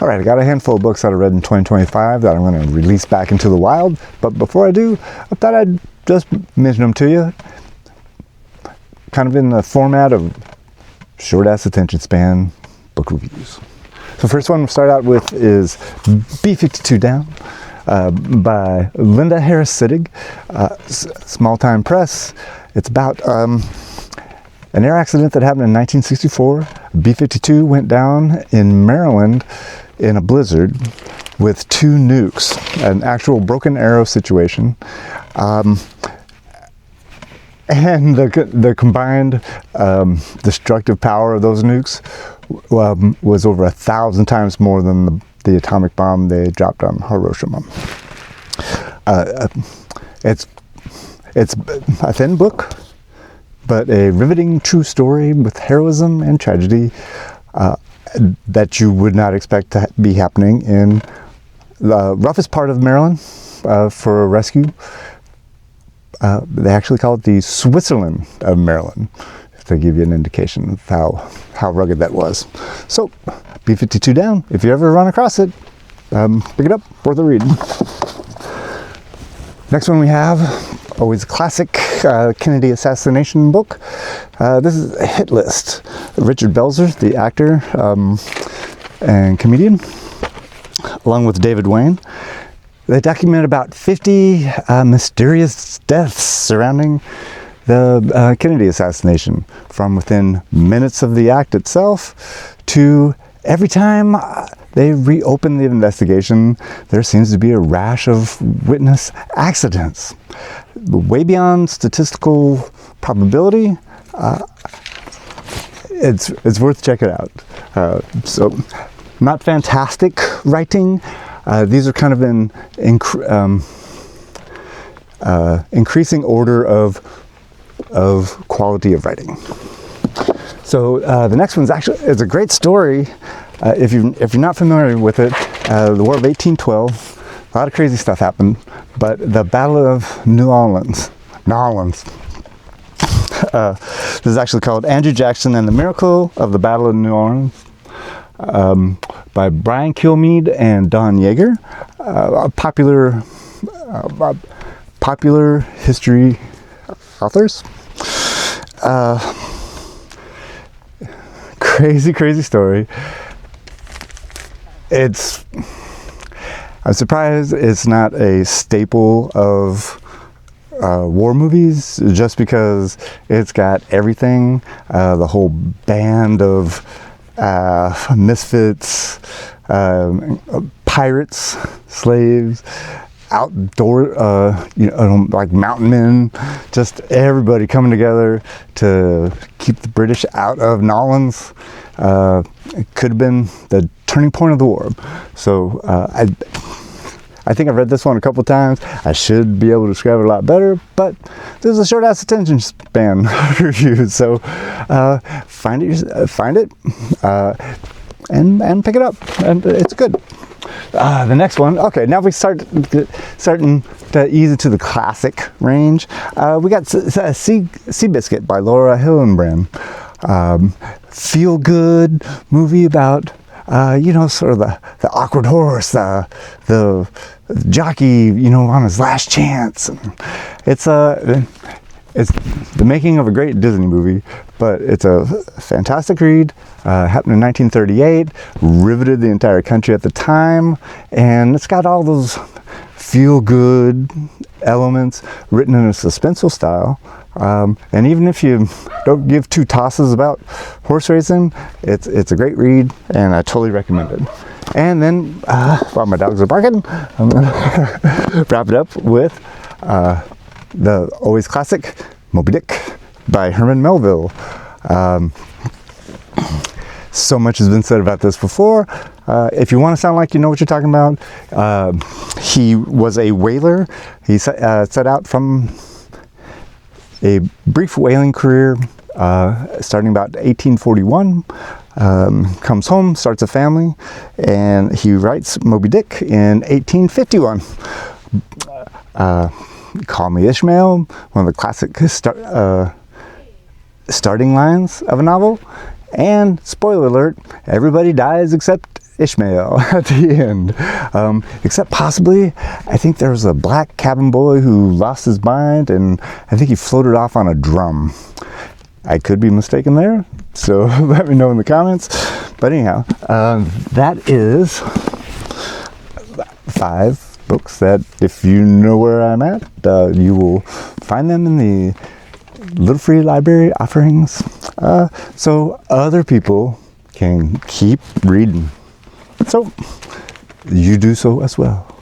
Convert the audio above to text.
All right, I got a handful of books that I read in 2025 that I'm going to release back into the wild. But before I do, I thought I'd just mention them to you, kind of in the format of short-ass attention span book reviews. So first one we'll start out with is B-52 Down by Linda Harris Sittig, Small Time Press. It's about an air accident that happened in 1964. B-52 went down in Maryland in a blizzard with 2 nukes, an actual broken arrow situation. And the combined destructive power of those nukes was over 1,000 times more than the atomic bomb they dropped on Hiroshima. It's a thin book, but a riveting true story with heroism and tragedy that you would not expect to be happening in the roughest part of Maryland for a rescue. They actually call it the Switzerland of Maryland, to give you an indication of how rugged that was. So, B-52 Down, if you ever run across it, pick it up, worth a read. Next one we have, always a classic Kennedy assassination book. This is a Hit List. Richard Belzer, the actor and comedian, along with David Wayne. They document about 50 mysterious deaths surrounding the Kennedy assassination, from within minutes of the act itself to every time they reopen the investigation, there seems to be a rash of witness accidents. Way beyond statistical probability. It's worth checking out. So, not fantastic writing. These are kind of in increasing order of quality of writing. So the next one's actually, it's a great story. If you're not familiar with it, the War of 1812, a lot of crazy stuff happened, but the Battle of New Orleans. This is actually called Andrew Jackson and the Miracle of the Battle of New Orleans, by Brian Kilmeade and Don Yeager, popular history authors. Crazy story. I'm surprised it's not a staple of war movies, just because it's got everything, the whole band of misfits, pirates, slaves, outdoor, like mountain men, just everybody coming together to keep the British out of Nolens. It could have been the turning point of the war. So I think I've read this one a couple times. I should be able to describe it a lot better, but there's a short-ass attention span review. So find it, and pick it up, and it's good. The next one, okay, now we starting to ease into the classic range. We got Seabiscuit by Laura Hillenbrand. Feel good movie about sort of the awkward horse, the jockey, on his last chance. It's the making of a great Disney movie, but it's a fantastic read. Happened in 1938, riveted the entire country at the time, and it's got all those feel-good elements written in a suspenseful style. And even if you don't give 2 tosses about horse racing, it's a great read, and I totally recommend it. And then, while my dogs are barking, I'm gonna wrap it up with the always classic Moby Dick by Herman Melville. So much has been said about this before. If you want to sound like you know what you're talking about, he was a whaler. He set out from a brief whaling career starting about 1841. Comes home, starts a family, and he writes Moby Dick in 1851. Call Me Ishmael, one of the classic starting lines of a novel. And spoiler alert, everybody dies except Ishmael at the end. Except possibly, I think there was a black cabin boy who lost his mind, and I think he floated off on a drum. I could be mistaken there, so let me know in the comments. But anyhow, that is 5 books that, if you know where I'm at, you will find them in the Little Free Library offerings, so other people can keep reading. So you do so as well.